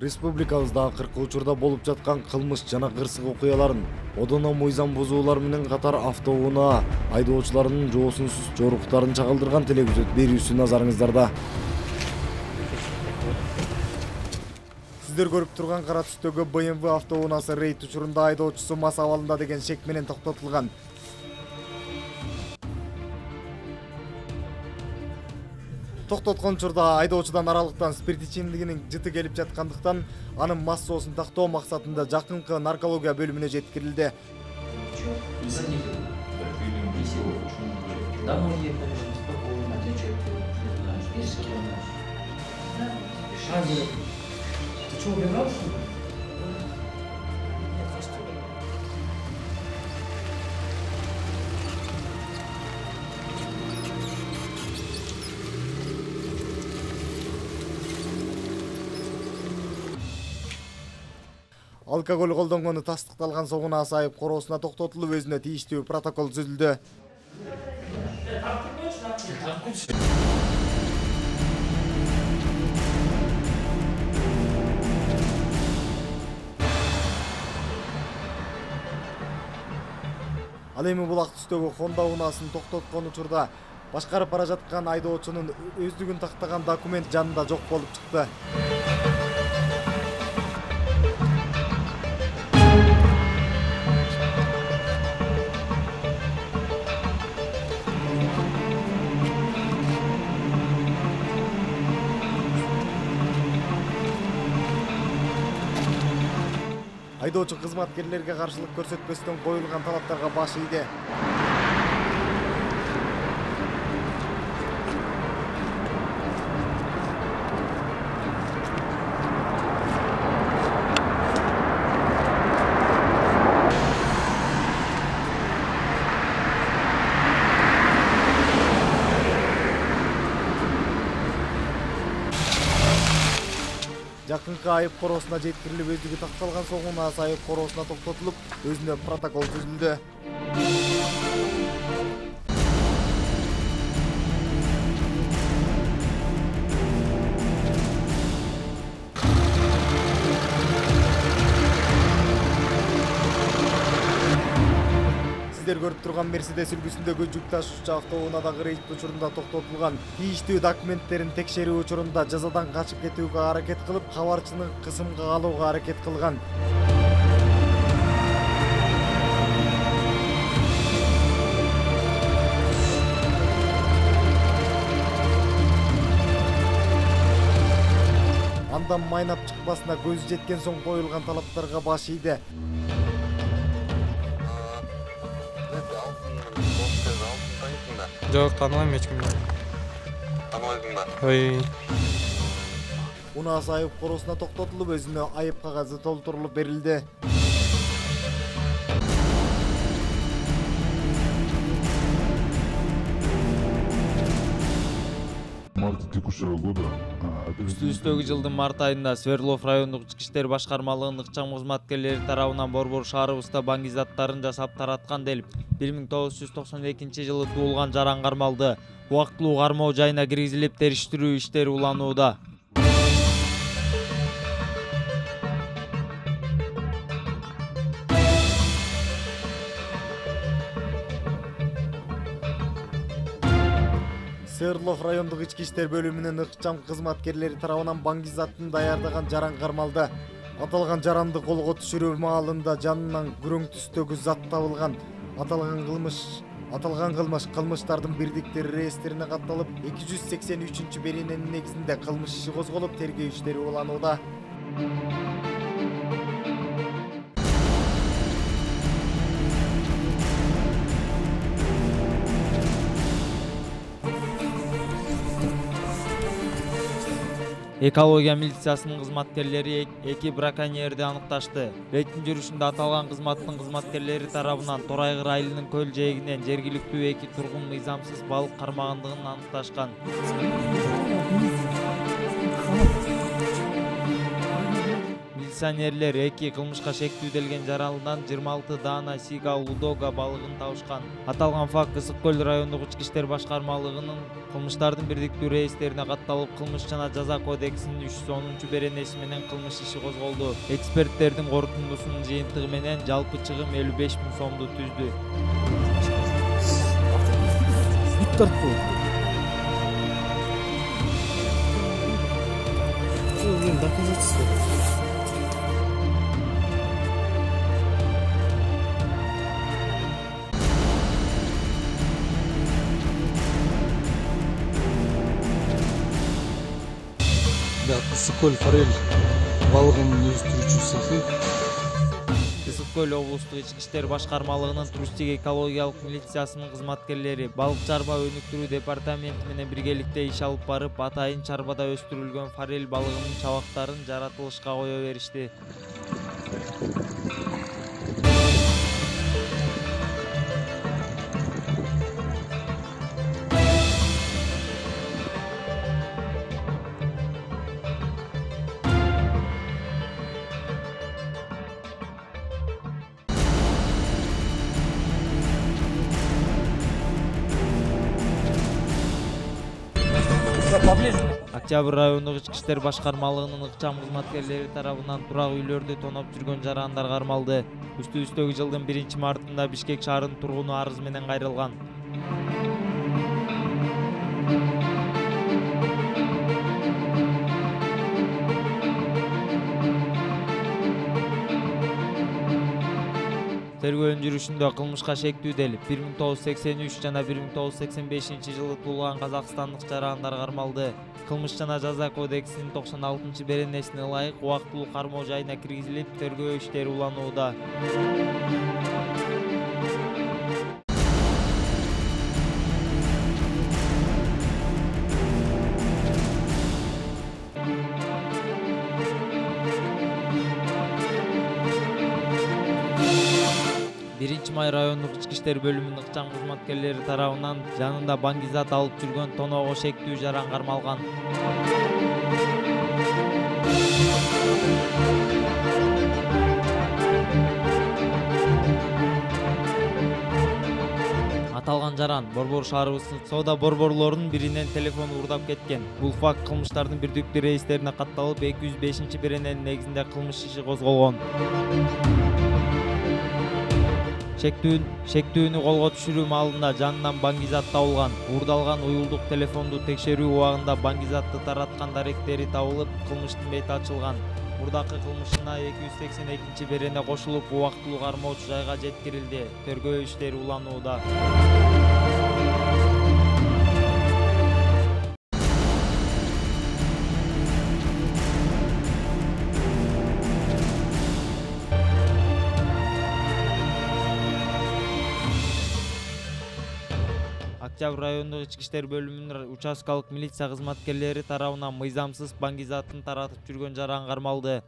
Республикабызда акыркы учурда болуп жаткан кылмыш жана кырсык окуяларын, одоно мыйзам бузуулар менен катар автоунаа айдоочуларынын жоосунсуз жоруктарын чагылдырган телегөзөт берүүсү назарыңыздарда. Сиздер көрүп турган кара түстөгү BMW автоунаасы рейд учурунда айдоочусу мас абалында деген шек менен токтотулган. Токтоткон учурда айдоочудан аралыктан спирт ичимдигинин жыты келип жаткандыктан анын мас соосун тактоо максатында жакынкы наркология бөлүмүнө жеткирилди. Алкоголь колдонгону тастыкталган согунаасы айып короосуна токтотулуп, өзүнө тийиштүү протокол түзүлдү. Ал эми булак түстөгү Honda унаасын токтоткон учурда башкарып бара жаткан айдоочунун өздүгүн тактаган документ жанында жок болуп чыкты. Айдоочу кызматкерлерге каршылык көрсөтпөстөн коюлган талаптарга баш ийди. Жакынкы айып короосуна жеткирилип, өздүгү такталган согунаасы айып короосуна токтотулуп, өзүнө протокол түзүлдү. Сиздер көрүп турган Мерседес үлгүсүндөгү жүк ташуучу автоунаадагы рейд учурунда токтотулган. Тийиштүү документтерин текшерүү учурунда жазадан качып кетүүгө аракет кылып, кабарчыны кысымга алууга аракет кылган. Андан майнап чыкпасына көзү жеткен соң коюлган талаптарга баш ийди. Жок, тааныбайм эч кимди. Тааныбайсың ба? Ой. Унаасы айып короосуна токтотулуп, өзүнө айып кагазы толтурулуп берилди. Үстүбүздөгү жылдын март айында Свердлов райондук ички иштер башкармалыгынын ыкчам кызматкерлери тарабынан борбор шаарыбызда баңгизаттарын жасап тараткан делип 1992 жылы туулган жаран кармалды. Убактылуу кармоо жайына киргизилип, териштирүү иштери уланууда. Свердлов райондук ички иштер бөлүмүнүн ыкчам кызматкерлери тарабынан баңгизаттын даярдаган жаран кармалды. Аталган жаранды колго түшүрүү маалында жанынан күрөң түстөгү зат табылган. Аталган кылмыш кылмыштардын бирдиктери реестрине катталып, 283-берененин негизинде кылмыш иши козголуп, тергөө иштери уланууда. Экология милициясынын кызматкерлери эки браконьерди аныкташты. Рейдтин жүрүшүндө аталган кызматтын кызматкерлери тарабынан Торайгыр айылынын көл жээгинен жергиликтүү эки тургун мыйзамсыз балык кармагандыгын аныкташкан. Милиционерлер 2 кылмышка шектүүделген жаралынан 26 даана сига лудога балыгын табышкан. Аталган факт Ысык Көл райондук ички иштер башкармалыгынын кылмыштардын бирдиктүү рейстерине катталып, кылмыш жана жаза кодексинин 310 беренеси менен кылмыш иши козголду. Эксперттердин корутундусунун жыйынтыгы менен жалпы чыгым 55 000 сомду түздү. Ысык Көл форель балыгынын өстүрүүчү цехи. Ысык Көл облустук ички иштер башкармалыгынын туристтик экологиялык милициясынын кызматкерлери балык чарба өнүктүрүү департаменти менен биргеликте иш алып барып, атайын чарбада өстүрүлгөн форель балыгынын чабактарын жаратылышка кое беришти. Октябрь райондук ички иштер башкармалыгынын ыкчам кызматкерлери тарабынан турак үйлөрдү тоноп жүргөн жарандар кармалды. Үстүбүздөгү жылдын 1-мартында Бишкек шаарынын тургуну арыз менен кайрылган. Тергөө жүрүшүндө кылмышка шектүүделип 1983 жана 1985 жылы туулган казакстандык жарандар кармалды. Кылмыш жана жаза кодексинин 96 беренесине ылайык убактылуу кармоо жайына киргизилип, тергөө иштери уланууда. Май райондук ички иштер бөлүмүнүн ыкчам кызматкерлери тарабынан жанында баңгизат алып жүргөн тоноого шектүү жаран кармалган. Аталган жаран Борбор шаарыбыздын соода борборлорунун биринен телефон урдап кеткен. Бул факт кылмыштардын бирдиктүү рейстерине катталып, 205 берененин негизинде кылмыш иши козголгон. Шектүүнү колго түшүрүү маалында жанынан баңгизат табылган. Уурдалган уюлдук телефонду текшерүү убагында баңгизатты тараткан даректери табылып, кылмыштын бети ачылган. Мурдакы кылмышына 282 берене кошулуп, убактылуу кармоочу жайга жеткирилди. Тергөө иштери уланууда. Октябрь райондук ички иштер бөлүмүнүн участкалык милиция кызматкерлери тарабынан мыйзамсыз баңгизатын таратып жүргөн жаран кармалды.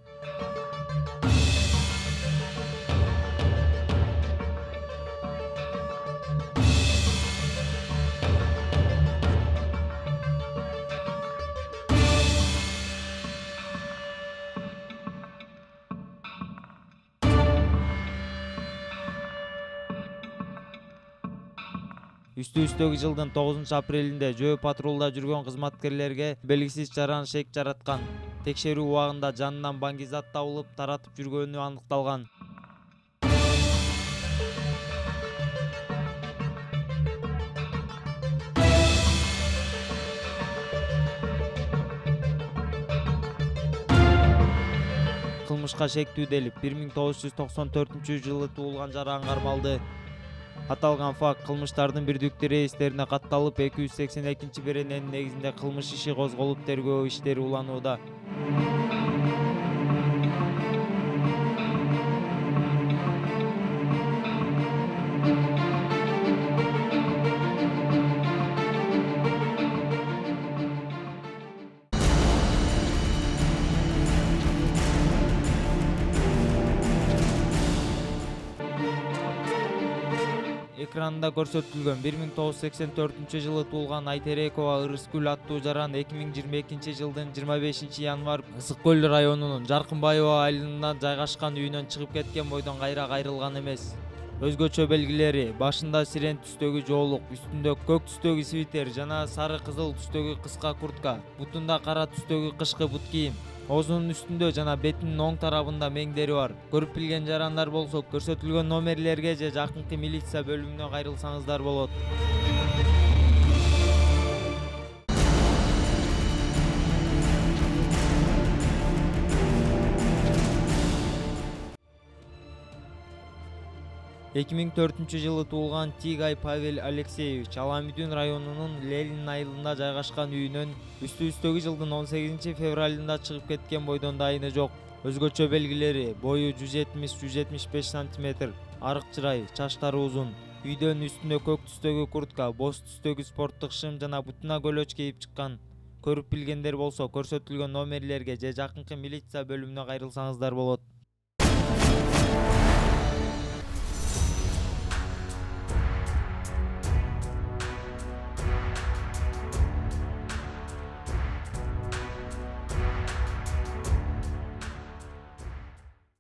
Үстүбүздөгү жылдын 9-апрелинде жөө патрулда жүргөн кызматкерлерге белгисиз жаран шек жараткан. Текшерүү убагында жанынан баңгизат табылып, таратып жүргөнү аныкталган. Кылмышка шектүүделип 1994 жылы туулган жаран кармалды. Аталган факт кылмыштардын бирдиктүү рейстерине катталып, 282 берененин негизинде кылмыш иши козголуп, тергөө иштери уланууда. экранында көрсөтүлгөн. 1984 жылы туулган Айтерекова Ырыскүл аттуу жаран 2022 жылдын 25 январь Ысык көл районунун Жаркынбаева айылында жайгашкан үйүнөн чыгып кеткен бойдон кайра кайрылган эмес. Өзгөчө белгилери: башында сирен түстөгү жоолук, үстүндө көк түстөгү свитер жана сары кызыл түстөгү кыска куртка, бутунда кара түстөгү кышкы бут кийим. Оозунун үстүндө жана бетинин оң тарабында меңдери бар. Көрүп билген жарандар болсо көрсөтүлгөн номерлерге же жакынкы милиция бөлүмүнө кайрылсаңыздар болот. Жылы туулган Тигай Павел Алексеевич Аламүдүн районунун Ленин айылында жайгашкан үйүнөн үстүбүздөгү жылдын 18 февралында чыгып кеткен бойдон дайыны жок. Өзгөчө белгилери: бою 170-175 сантиметр, арык чырай, чачтары узун. Үйдөн үстүндө көк түстөгү куртка, боз түстөгү спорттук шым жана бутуна көлөч кийип чыккан. Көрүп билгендер болсо көрсөтүлгөн номерлерге же жакынкы милиция бөлүмүнө кайрылсаңыздар болот.